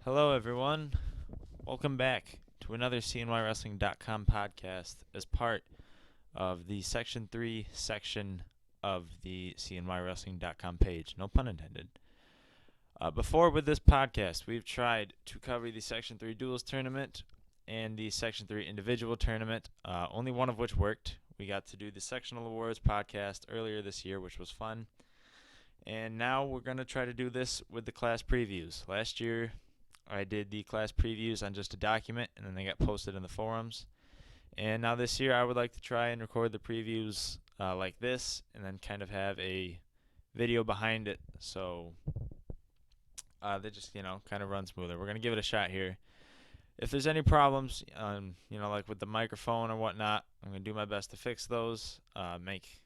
Hello, everyone. Welcome back to another cnywrestling.com podcast as part of the Section 3 section of the cnywrestling.com page. No pun intended. Before, with this podcast, we've tried to cover the Section 3 Duels tournament and the Section 3 individual tournament, only one of which worked. We got to do the Sectional Awards podcast earlier this year, which was fun. And now we're going to try to do this with the class previews. Last year, I did the class previews on just a document, and then they got posted in the forums. And now this year, I would like to try and record the previews like this, and then kind of have a video behind it, so they just, kind of run smoother. We're going to give it a shot here. If there's any problems, like with the microphone or whatnot, I'm going to do my best to fix those, make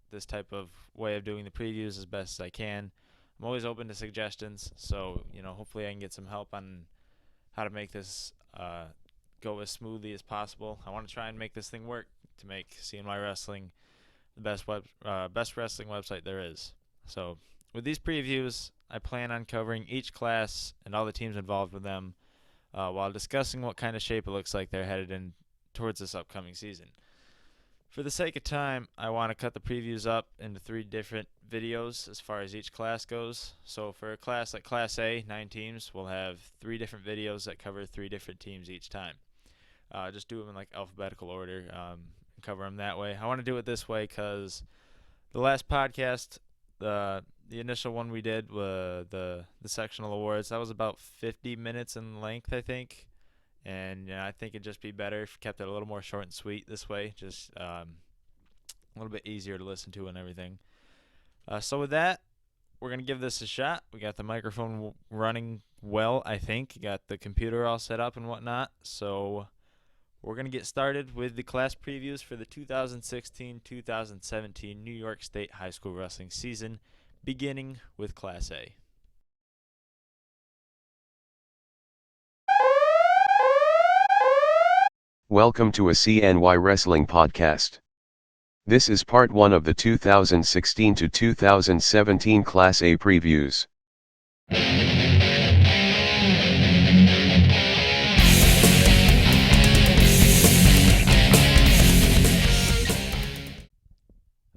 this type of way of doing the previews as best as I can. I'm always open to suggestions, so hopefully I can get some help on how to make this go as smoothly as possible. I want to try and make this thing work to make CNY Wrestling the best wrestling website there is. So with these previews, I plan on covering each class and all the teams involved with them while discussing what kind of shape it looks like they're headed in towards this upcoming season. For the sake of time, I want to cut the previews up into 3 different videos as far as each class goes. So for a class like Class A, 9 teams, we'll have 3 different videos that cover 3 different teams each time. Just do them in like alphabetical order and cover them that way. I want to do it this way because the last podcast, the initial one we did, the sectional awards, that was about 50 minutes in length, I think. And I think it'd just be better if you kept it a little more short and sweet this way, just a little bit easier to listen to and everything. So with that, we're going to give this a shot. We got the microphone running well, I think. Got the computer all set up and whatnot. So we're going to get started with the class previews for the 2016-2017 New York State High School Wrestling season, beginning with Class A. Welcome to a CNY Wrestling podcast. This is part 1 of the 2016 to 2017 Class A previews.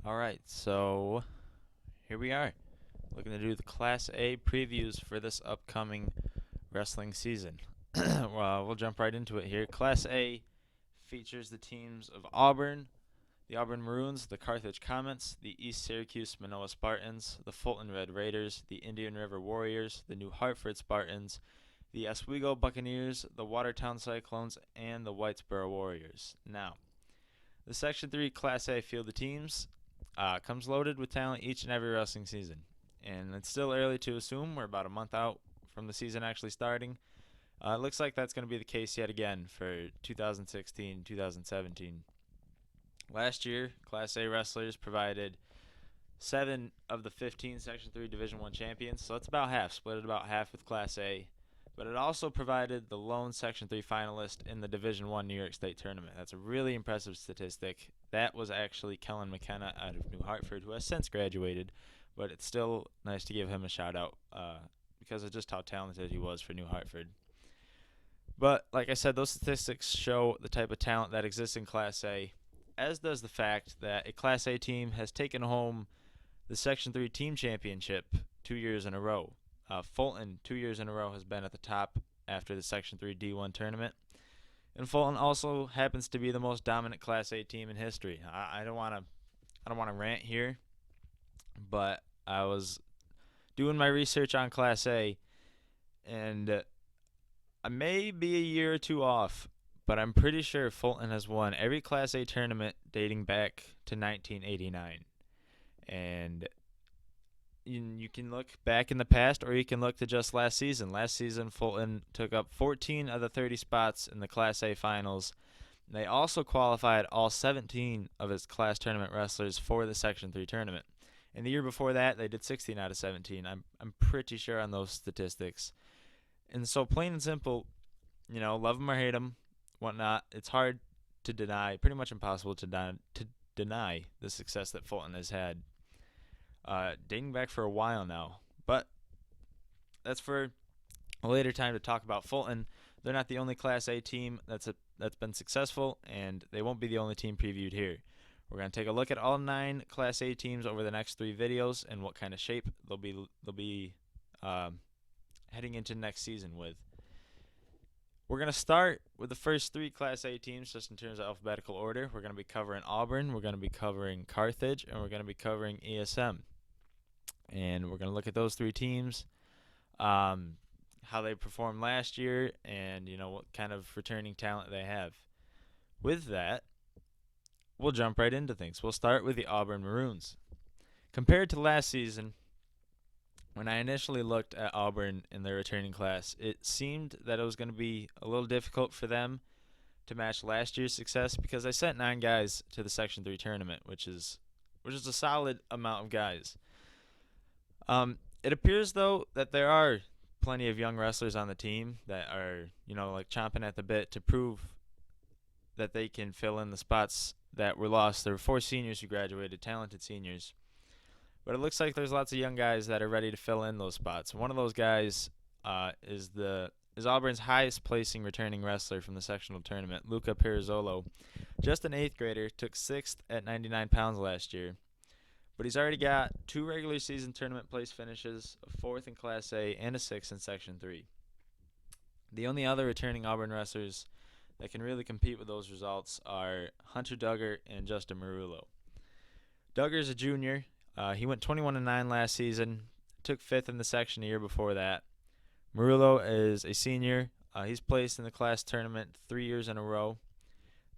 Alright, so here we are, looking to do the Class A previews for this upcoming wrestling season. Well, we'll jump right into it here. Class A features the teams of Auburn, the Auburn Maroons, the Carthage Comets, the East Syracuse Manoa Spartans, the Fulton Red Raiders, the Indian River Warriors, the New Hartford Spartans, the Oswego Buccaneers, the Watertown Cyclones, and the Whitesboro Warriors. Now, the Section 3 Class A field of teams comes loaded with talent each and every wrestling season. And it's still early to assume. We're about a month out from the season actually starting. It looks like that's going to be the case yet again for 2016-2017. Last year, Class A wrestlers provided 7 of the 15 Section 3 Division I champions, so that's about half, split it about half with Class A. But it also provided the lone Section 3 finalist in the Division I New York State tournament. That's a really impressive statistic. That was actually Kellen McKenna out of New Hartford, who has since graduated, but it's still nice to give him a shout-out because of just how talented he was for New Hartford. But like I said, those statistics show the type of talent that exists in Class A, as does the fact that a Class A team has taken home the Section 3 team championship 2 years in a row. Fulton, 2 years in a row, has been at the top after the Section 3 D1 tournament. And Fulton also happens to be the most dominant Class A team in history. I don't want to rant here, but I was doing my research on Class A, and I may be a year or 2 off, but I'm pretty sure Fulton has won every Class A tournament dating back to 1989. And you can look back in the past, or you can look to just last season. Last season, Fulton took up 14 of the 30 spots in the Class A finals. They also qualified all 17 of its class tournament wrestlers for the Section 3 tournament. And the year before that, they did 16 out of 17. I'm pretty sure on those statistics. And so, plain and simple, love them or hate them, whatnot, it's hard to deny, pretty much impossible to deny the success that Fulton has had, dating back for a while now. But that's for a later time to talk about Fulton. They're not the only Class A team that's been successful, and they won't be the only team previewed here. We're going to take a look at all 9 Class A teams over the next 3 videos and what kind of shape they'll be heading into next season with. We're going to start with the first 3 Class A teams just in terms of alphabetical order. We're going to be covering Auburn, we're going to be covering Carthage, and we're going to be covering ESM. And we're going to look at those 3 teams, how they performed last year, and what kind of returning talent they have. With that, we'll jump right into things. We'll start with the Auburn Maroons. Compared to last season, when I initially looked at Auburn in their returning class, it seemed that it was going to be a little difficult for them to match last year's success because they sent 9 guys to the Section 3 tournament, which is a solid amount of guys. It appears, though, that there are plenty of young wrestlers on the team that are, chomping at the bit to prove that they can fill in the spots that were lost. There were 4 seniors who graduated, talented seniors. But it looks like there's lots of young guys that are ready to fill in those spots. One of those guys is Auburn's highest placing returning wrestler from the sectional tournament, Luca Pirazzolo. Just an 8th grader, took 6th at 99 pounds last year. But he's already got 2 regular season tournament place finishes, a 4th in Class A and a 6th in Section 3. The only other returning Auburn wrestlers that can really compete with those results are Hunter Duggar and Justin Marullo. Duggar's a junior. He went 21-9 last season, took 5th in the section a year before that. Marullo is a senior. He's placed in the class tournament 3 years in a row.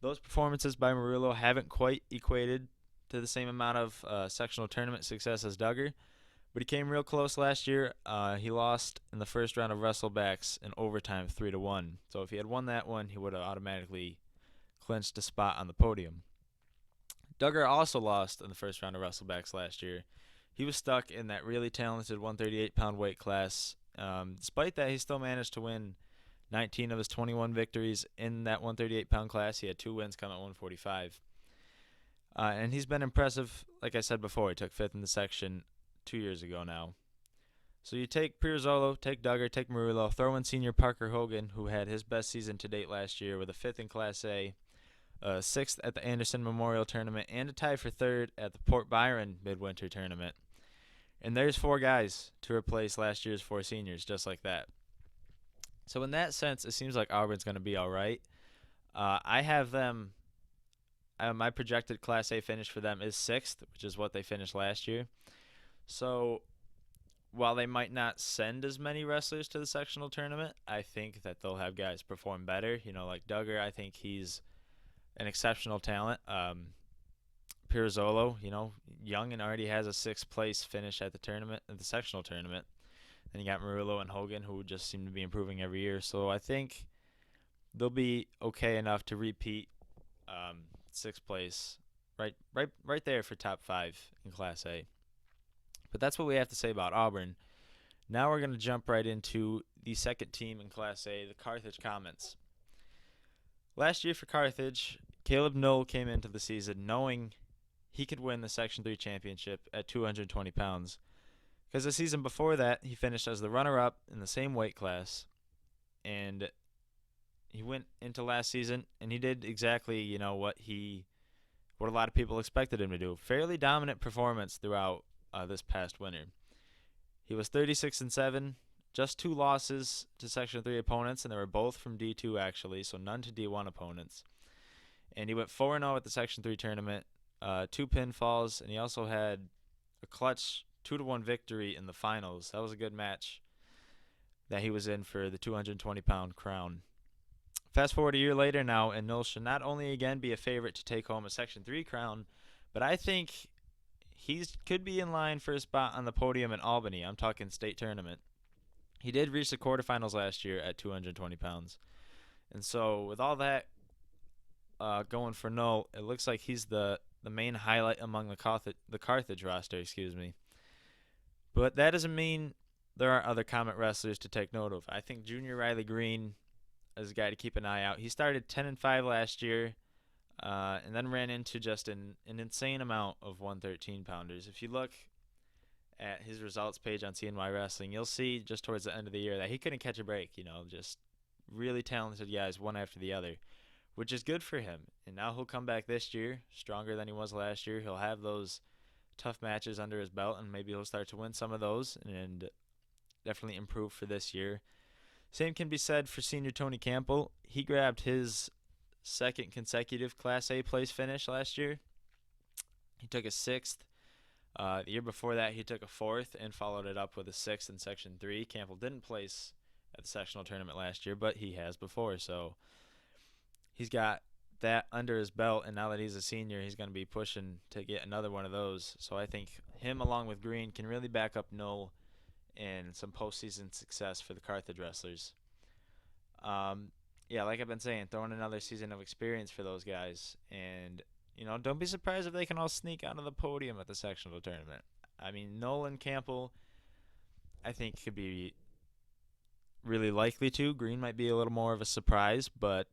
Those performances by Marullo haven't quite equated to the same amount of sectional tournament success as Duggar, but he came real close last year. He lost in the first round of wrestlebacks in overtime 3-1. So if he had won that one, he would have automatically clinched a spot on the podium. Duggar also lost in the first round of wrestlebacks last year. He was stuck in that really talented 138-pound weight class. Despite that, he still managed to win 19 of his 21 victories in that 138-pound class. He had 2 wins come at 145. And he's been impressive, like I said before. He took 5th in the section 2 years ago now. So you take Pirazzolo, take Duggar, take Marullo, throw in senior Parker Hogan, who had his best season to date last year with a 5th in Class A, 6th at the Anderson Memorial Tournament, and a tie for 3rd at the Port Byron Midwinter Tournament. And there's 4 guys to replace last year's 4 seniors, just like that. So in that sense, it seems like Auburn's going to be all right. I have them, my projected Class A finish for them is 6th, which is what they finished last year. So while they might not send as many wrestlers to the sectional tournament, I think that they'll have guys perform better. Like Duggar, I think he's an exceptional talent. Pirazzolo, young and already has a 6th place finish at the sectional tournament. Then you got Marullo and Hogan, who just seem to be improving every year. So I think they'll be okay enough to repeat 6th place, right there for top 5 in Class A. But that's what we have to say about Auburn. Now we're going to jump right into the second team in Class A, the Carthage Comets. Last year for Carthage, Caleb Knoll came into the season knowing he could win the Section 3 championship at 220 pounds. Because the season before that, he finished as the runner-up in the same weight class. And he went into last season, and he did exactly, what a lot of people expected him to do. Fairly dominant performance throughout this past winter. He was 36-7, just 2 losses to Section 3 opponents, and they were both from D2 actually, so none to D1 opponents. And he went 4-0 at the Section 3 tournament, 2 pinfalls, and he also had a clutch 2-1 victory in the finals. That was a good match that he was in for the 220-pound crown. Fast forward a year later now, and Knoll should not only again be a favorite to take home a Section 3 crown, but I think he could be in line for a spot on the podium in Albany. I'm talking state tournament. He did reach the quarterfinals last year at 220 pounds. And so with all that going for Knoll, it looks like he's the main highlight among the Carthage roster, But that doesn't mean there aren't other Comet wrestlers to take note of. I think Junior Riley Green is a guy to keep an eye out. He started 10-5 last year, and then ran into just an insane amount of 113-pounders. If you look at his results page on CNY Wrestling, you'll see just towards the end of the year that he couldn't catch a break. Just really talented guys, one after the other, which is good for him. And now he'll come back this year stronger than he was last year. He'll have those tough matches under his belt, and maybe he'll start to win some of those and definitely improve for this year. Same can be said for senior Tony Campbell. He grabbed his second consecutive Class A place finish last year. He took a 6th. The year before that, he took a 4th and followed it up with a 6th in Section 3. Campbell didn't place at the sectional tournament last year, but he has before. So he's got that under his belt, and now that he's a senior, he's going to be pushing to get another one of those. So I think him along with Green can really back up Knoll in some postseason success for the Carthage wrestlers. Yeah, like I've been saying, throwing another season of experience for those guys. And, don't be surprised if they can all sneak onto the podium at the sectional tournament. I mean, Nolan Campbell, I think, could be really likely to. Green might be a little more of a surprise, but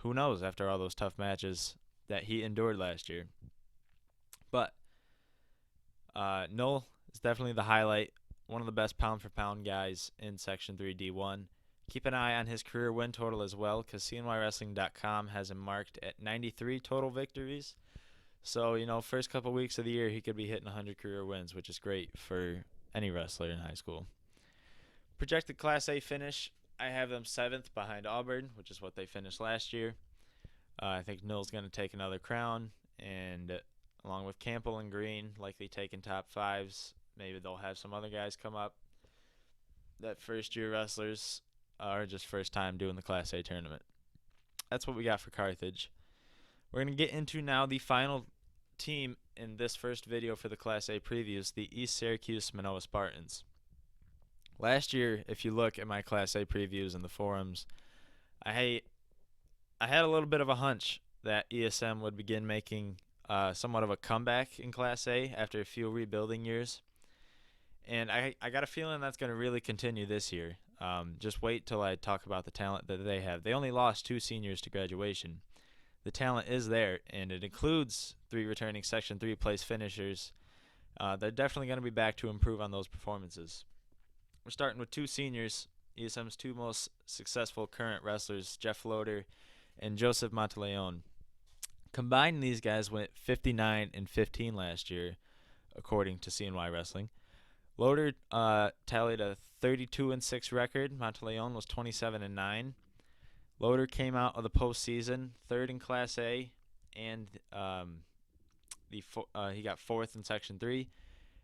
who knows after all those tough matches that he endured last year. But Knoll is definitely the highlight, one of the best pound-for-pound guys in Section 3 D1. Keep an eye on his career win total as well, because cnywrestling.com has him marked at 93 total victories. So, first couple weeks of the year, he could be hitting 100 career wins, which is great for any wrestler in high school. Projected Class A finish, I have them 7th behind Auburn, which is what they finished last year. I think Knoll's going to take another crown, and along with Campbell and Green, likely taking top 5s. Maybe they'll have some other guys come up that first-year wrestlers are just first time doing the Class A tournament. That's what we got for Carthage. We're going to get into now the final team in this first video for the Class A previews, the East Syracuse Manoa Spartans. Last year, if you look at my Class A previews in the forums, I had a little bit of a hunch that ESM would begin making somewhat of a comeback in Class A after a few rebuilding years. And I got a feeling that's going to really continue this year. Just wait till I talk about the talent that they have. They only lost 2 seniors to graduation. The talent is there, and it includes 3 returning Section 3 place finishers. They're definitely going to be back to improve on those performances. We're starting with 2 seniors, ESM's 2 most successful current wrestlers, Jeff Loader and Joseph Monteleone. Combined, these guys went 59 and 15 last year, according to CNY Wrestling. Loader tallied a 32 and 6 record. Monteleone was 27 and 9. Loader came out of the postseason 3rd in Class A, and he got 4th in Section 3.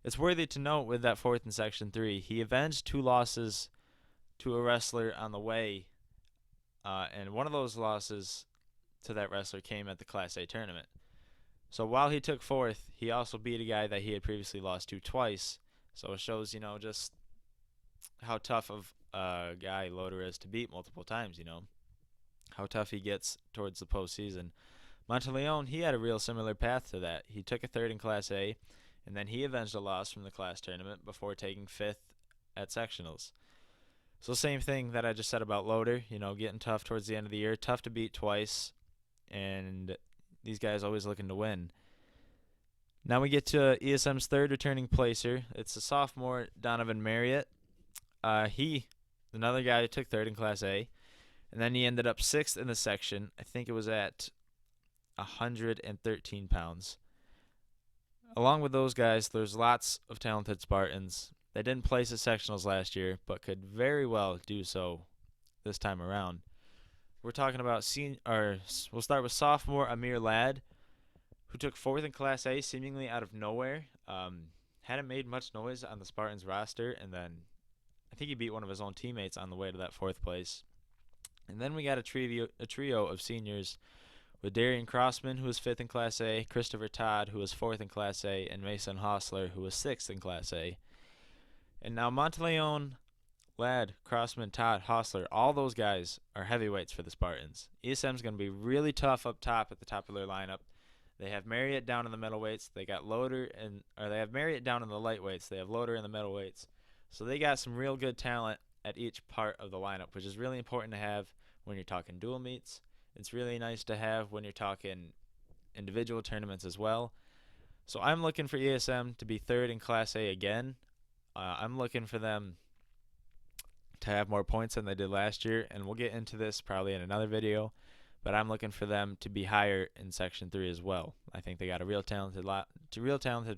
It's worthy to note with that 4th in Section 3, he avenged 2 losses to a wrestler on the way, and one of those losses to that wrestler came at the Class A tournament. So while he took 4th, he also beat a guy that he had previously lost to twice. So it shows, just how tough of a guy Loader is to beat multiple times, how tough he gets towards the postseason. Monteleone, he had a real similar path to that. He took a 3rd in Class A, and then he avenged a loss from the class tournament before taking 5th at sectionals. So same thing that I just said about Loader, getting tough towards the end of the year, tough to beat twice, and these guys always looking to win. Now we get to ESM's 3rd returning placer. It's a sophomore, Donovan Marriott. Another guy who took 3rd in Class A, and then he ended up 6th in the section. I think it was at 113 pounds. Along with those guys, there's lots of talented Spartans. They didn't place at sectionals last year, but could very well do so this time around. We're talking about we'll start with sophomore Amir Ladd, who took 4th in Class A seemingly out of nowhere. Hadn't made much noise on the Spartans roster, and then I think he beat one of his own teammates on the way to that 4th place. And then we got a trio of seniors with Darian Crossman, who was 5th in Class A, Christopher Todd, who was 4th in Class A, and Mason Hostler, who was 6th in Class A. And now Monteleone, Ladd, Crossman, Todd, Hostler, all those guys are heavyweights for the Spartans. ESM's going to be really tough up top at the top of their lineup. They have Marriott down in the middleweights. They got Loader they have Marriott down in the lightweights. They have Loader in the middleweights. So they got some real good talent at each part of the lineup, which is really important to have when you're talking dual meets. It's really nice to have when you're talking individual tournaments as well. So I'm looking for ESM to be third in Class A again. I'm looking for them to have more points than they did last year, and we'll get into this probably in another video, but I'm looking for them to be higher in Section 3 as well. I think they got a real talented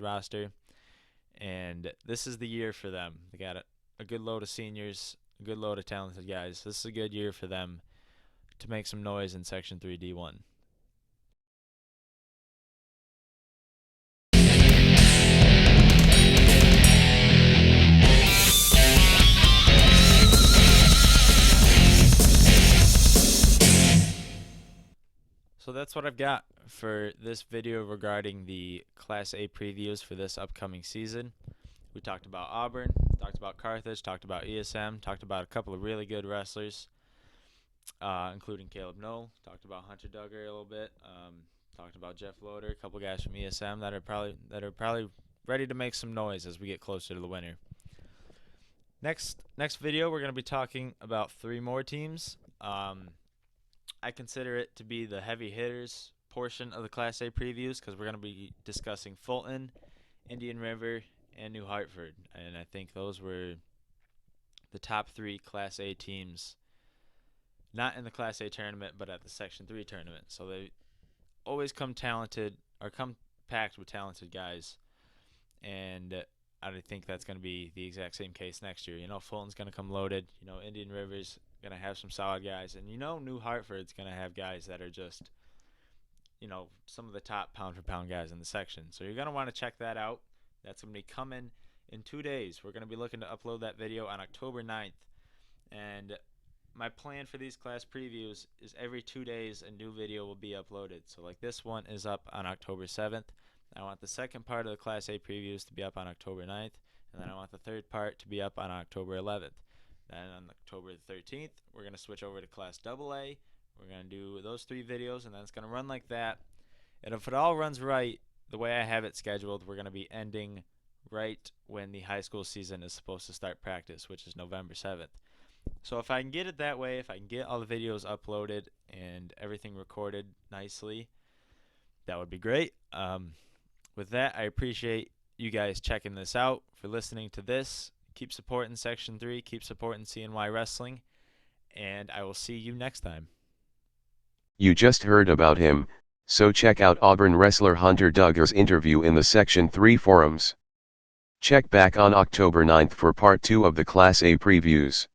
roster, and this is the year for them. They got a good load of seniors, a good load of talented guys. This is a good year for them to make some noise in Section 3 D1. So that's what I've got for this video regarding the Class A previews for this upcoming season. We talked about Auburn, talked about Carthage, talked about ESM, talked about a couple of really good wrestlers, including Caleb Knoll, talked about Hunter Duggar a little bit, talked about Jeff Loader, a couple guys from ESM that are probably ready to make some noise as we get closer to the winter. Next video, we're going to be talking about 3 more teams. I consider it to be the heavy hitters portion of the Class A previews because we're going to be discussing Fulton, Indian River, and New Hartford. And I think those were the top 3 Class A teams, not in the Class A tournament, but at the Section 3 tournament. So they always come packed with talented guys. And I think that's going to be the exact same case next year. Fulton's going to come loaded. Indian River's going to have some solid guys. And New Hartford's going to have guys that are just, some of the top pound-for-pound guys in the section. So you're going to want to check that out. That's going to be coming in 2 days. We're going to be looking to upload that video on October 9th. And my plan for these class previews is every 2 days a new video will be uploaded. So like this one is up on October 7th. I want the second part of the Class A previews to be up on October 9th, and then I want the third part to be up on October 11th. Then on October 13th, we're going to switch over to Class AA. We're going to do those 3 videos, and then it's going to run like that. And if it all runs right, the way I have it scheduled, we're going to be ending right when the high school season is supposed to start practice, which is November 7th. So if I can get it that way, if I can get all the videos uploaded and everything recorded nicely, that would be great. With that, I appreciate you guys checking this out, for listening to this. Keep supporting Section 3. Keep supporting CNY Wrestling. And I will see you next time. You just heard about him, so check out Auburn wrestler Hunter Duggar's interview in the Section 3 forums. Check back on October 9th for Part 2 of the Class A previews.